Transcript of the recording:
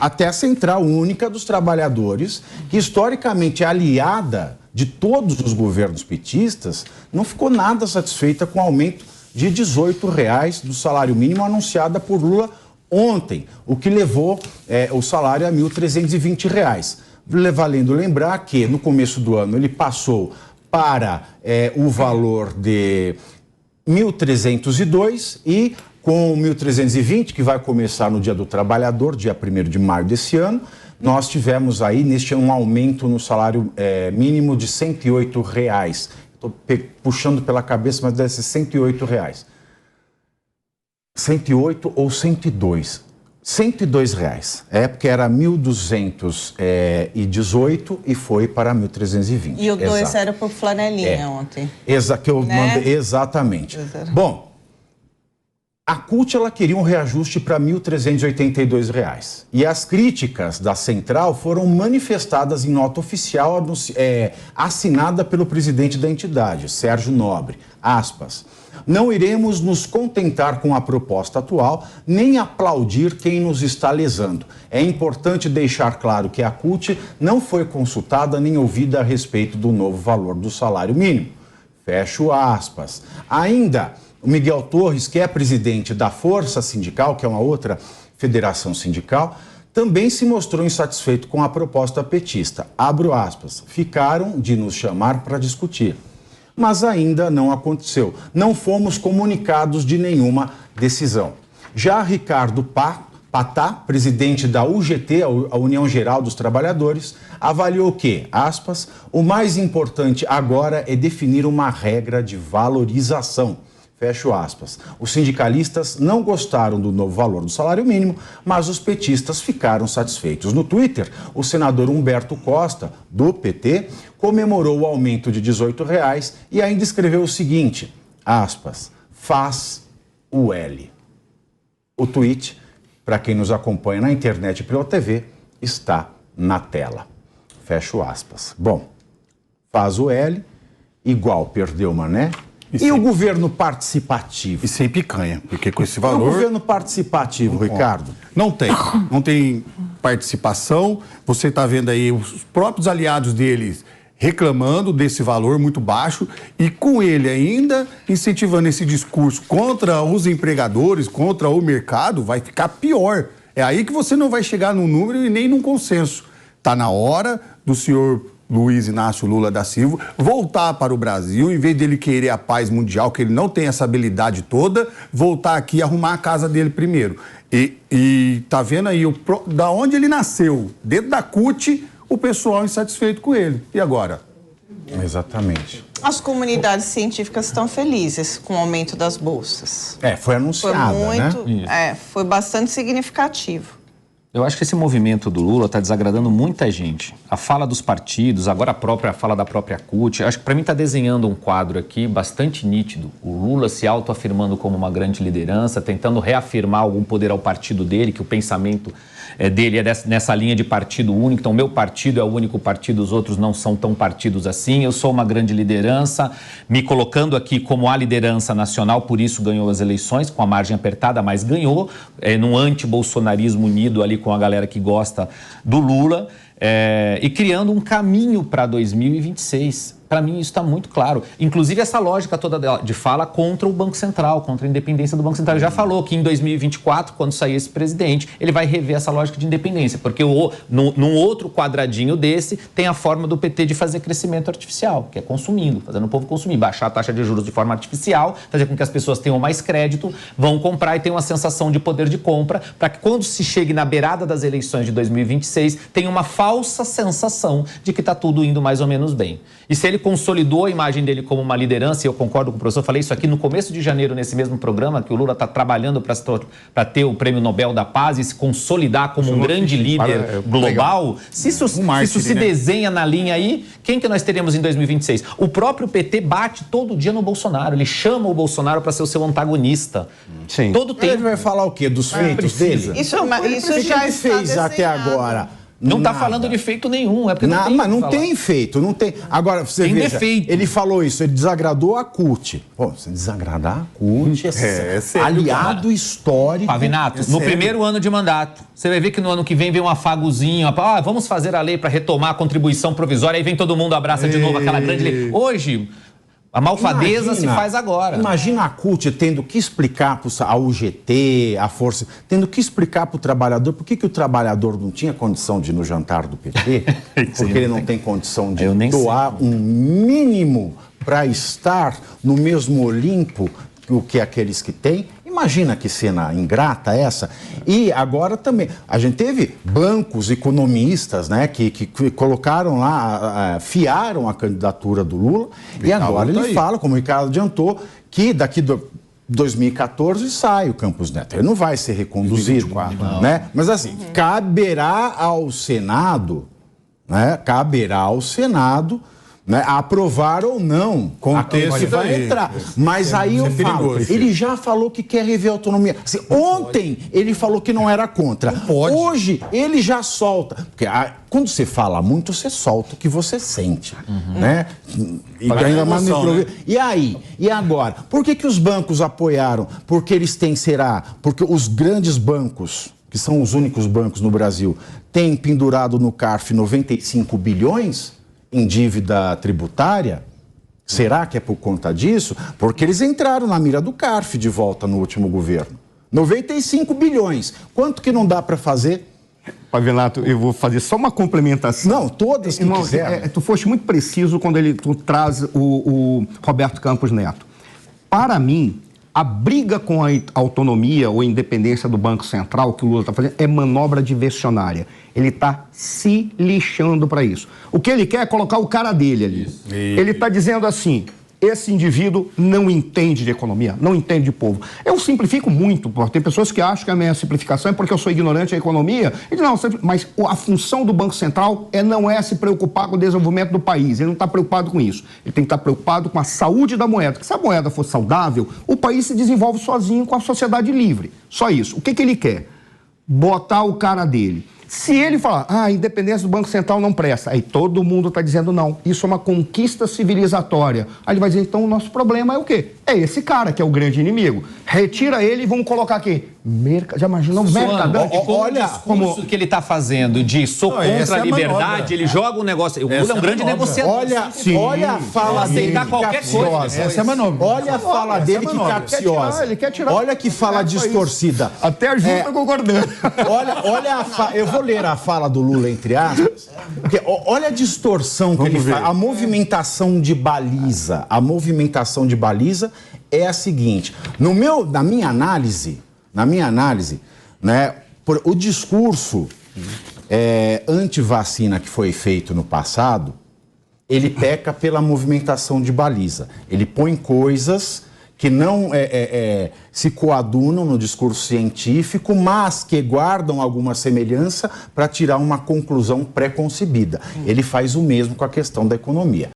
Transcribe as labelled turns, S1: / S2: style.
S1: até a Central Única dos Trabalhadores, que historicamente é aliada de todos os governos petistas, não ficou nada satisfeita com o aumento de R$ 18,00 do salário mínimo anunciada por Lula ontem, o que levou o salário a R$ 1.320. Valendo lembrar que no começo do ano ele passou para o valor de 1.302 e com 1.320, que vai começar no Dia do Trabalhador, dia 1º de maio desse ano, nós tivemos aí neste um aumento no salário mínimo de R$ 108,00. Estou puxando pela cabeça, mas deve ser R$ 108,00. 108 ou 102? R$ 102,00. Porque era 1.218 e foi para 1.320.
S2: E o 2 era por flanelinha ontem.
S1: Que eu mandei, exatamente. Bom, a CUT ela queria um reajuste para R$ 1.382. E as críticas da Central foram manifestadas em nota oficial assinada pelo presidente da entidade, Sérgio Nobre. Aspas. Não iremos nos contentar com a proposta atual, nem aplaudir quem nos está lesando. É importante deixar claro que a CUT não foi consultada nem ouvida a respeito do novo valor do salário mínimo. Fecho aspas. Ainda, o Miguel Torres, que é presidente da Força Sindical, que é uma outra federação sindical, também se mostrou insatisfeito com a proposta petista. Abro aspas. Ficaram de nos chamar para discutir. Mas ainda não aconteceu. Não fomos comunicados de nenhuma decisão. Já Ricardo Patá, presidente da UGT, a União Geral dos Trabalhadores, avaliou que, aspas, o mais importante agora é definir uma regra de valorização. Fecho aspas. Os sindicalistas não gostaram do novo valor do salário mínimo, mas os petistas ficaram satisfeitos. No Twitter, o senador Humberto Costa, do PT, comemorou o aumento de R$ 18,00 e ainda escreveu o seguinte, aspas, faz o L. O tweet, para quem nos acompanha na internet e pela TV, está na tela. Fecho aspas. Bom, faz o L, igual perdeu Mané. E o governo participativo?
S3: E sem picanha, porque com esse valor...
S1: O governo participativo, Ricardo?
S3: Não tem participação. Você está vendo aí os próprios aliados deles reclamando desse valor muito baixo e com ele ainda incentivando esse discurso contra os empregadores, contra o mercado, vai ficar pior. É aí que você não vai chegar num número e nem num consenso. Está na hora do senhor Luiz Inácio Lula da Silva voltar para o Brasil, em vez dele querer a paz mundial, que ele não tem essa habilidade toda, voltar aqui e arrumar a casa dele primeiro. E tá vendo aí, da onde ele nasceu, dentro da CUT, o pessoal insatisfeito com ele. E agora?
S1: Exatamente.
S2: As comunidades científicas estão felizes com o aumento das bolsas.
S1: Foi anunciado, né?
S2: Foi bastante significativo.
S4: Eu acho que esse movimento do Lula está desagradando muita gente. A fala dos partidos, agora a fala da própria CUT, acho que para mim está desenhando um quadro aqui bastante nítido. O Lula se autoafirmando como uma grande liderança, tentando reafirmar algum poder ao partido dele, que o pensamento dele é nessa linha de partido único. Então, meu partido é o único partido, os outros não são tão partidos assim. Eu sou uma grande liderança, me colocando aqui como a liderança nacional, por isso ganhou as eleições, com a margem apertada, mas ganhou, num anti-bolsonarismo unido ali com a galera que gosta do Lula, e criando um caminho para 2026. Para mim, isso está muito claro. Inclusive, essa lógica toda de fala contra o Banco Central, contra a independência do Banco Central. Ele já falou que em 2024, quando sair esse presidente, ele vai rever essa lógica de independência, porque num outro quadradinho desse, tem a forma do PT de fazer crescimento artificial, que é consumindo, fazendo o povo consumir, baixar a taxa de juros de forma artificial, fazer com que as pessoas tenham mais crédito, vão comprar e tenham uma sensação de poder de compra, para que quando se chegue na beirada das eleições de 2026, tenha uma falsa sensação de que está tudo indo mais ou menos bem. E se ele consolidou a imagem dele como uma liderança, e eu concordo com o professor, falei isso aqui no começo de janeiro, nesse mesmo programa, que o Lula está trabalhando para ter o Prêmio Nobel da Paz e se consolidar como um grande líder global. Se isso se desenha na linha aí, quem que nós teremos em 2026? O próprio PT bate todo dia no Bolsonaro, ele chama o Bolsonaro para ser o seu antagonista.
S1: Sim. Todo tempo. Ele vai falar o quê? Dos feitos dele?
S2: Isso já
S1: fez até agora.
S4: Não está falando de feito nenhum, é porque não tem.
S1: Mas não tem feito, não tem. Agora, você
S4: tem
S1: veja,
S4: defeito.
S1: Ele falou isso, ele desagradou a CUT. Pô, você desagradar a CUT é sério, aliado histórico.
S4: Pavinato, no primeiro ano de mandato, você vai ver que no ano que vem um afagozinho, vamos fazer a lei para retomar a contribuição provisória, aí vem todo mundo, abraça de novo aquela grande lei. Hoje, a malfadeza se faz agora.
S1: Imagina a CUT tendo que explicar a UGT, a Força, tendo que explicar para o trabalhador por que o trabalhador não tinha condição de ir no jantar do PT, porque ele não tem condição de doar um mínimo para estar no mesmo Olimpo que aqueles que têm. Imagina que cena ingrata essa. E agora também, a gente teve bancos, economistas, né, que colocaram lá, fiaram a candidatura do Lula, e agora ele fala, como o Ricardo adiantou, que daqui do 2014 sai o Campos Neto. Ele não vai ser reconduzido, 2024, né? Mas assim, caberá ao Senado, né, né, aprovar ou não a que vai entrar. Mas aí eu falo, ele já falou que quer rever a autonomia. Assim, ontem ele falou que não era contra. Hoje ele já solta. Porque quando você fala muito, você solta o que você sente. Né? E ainda mais E aí? E agora? Por que os bancos apoiaram? Porque eles têm, porque os grandes bancos, que são os únicos bancos no Brasil, têm pendurado no CARF 95 bilhões em dívida tributária? Será que é por conta disso? Porque eles entraram na mira do CARF de volta no último governo. 95 bilhões. Quanto que não dá para fazer?
S5: Pavinato, eu vou fazer só uma complementação.
S1: Não, todas que quiser.
S5: Tu foste muito preciso quando tu traz o Roberto Campos Neto. Para mim, a briga com a autonomia ou independência do Banco Central que o Lula está fazendo é manobra diversionária. Ele está se lixando para isso. O que ele quer é colocar o cara dele ali. Ele está dizendo assim, esse indivíduo não entende de economia, não entende de povo. Eu simplifico muito, porque tem pessoas que acham que a minha simplificação é porque eu sou ignorante da economia. Não, mas a função do Banco Central não é se preocupar com o desenvolvimento do país. Ele não está preocupado com isso. Ele tem que estar preocupado com a saúde da moeda. Porque se a moeda for saudável, o país se desenvolve sozinho com a sociedade livre. Só isso. O que ele quer? Botar o cara dele. Se ele falar, a independência do Banco Central não presta, aí todo mundo está dizendo não, isso é uma conquista civilizatória. Aí ele vai dizer, então o nosso problema é o quê? É esse cara que é o grande inimigo. Retira ele e vamos colocar aqui. Já imaginou? Mercadão?
S4: Olha o discurso que ele está fazendo de sou contra a liberdade, ele joga um negócio. O Lula é um grande negociador.
S1: Olha a fala dele que capciosa.
S3: Essa é a manobra.
S1: Olha a fala dele que capciosa.
S5: Ele quer tirar.
S1: Olha que fala distorcida.
S5: Até a Ju está concordando.
S1: Olha a fala. Eu vou ler a fala do Lula, entre aspas, porque olha a distorção que ele faz. A movimentação de baliza. A movimentação de baliza é a seguinte. Na minha análise, né, o discurso anti-vacina que foi feito no passado, ele peca pela movimentação de baliza. Ele põe coisas que não se coadunam no discurso científico, mas que guardam alguma semelhança para tirar uma conclusão pré-concebida. Ele faz o mesmo com a questão da economia.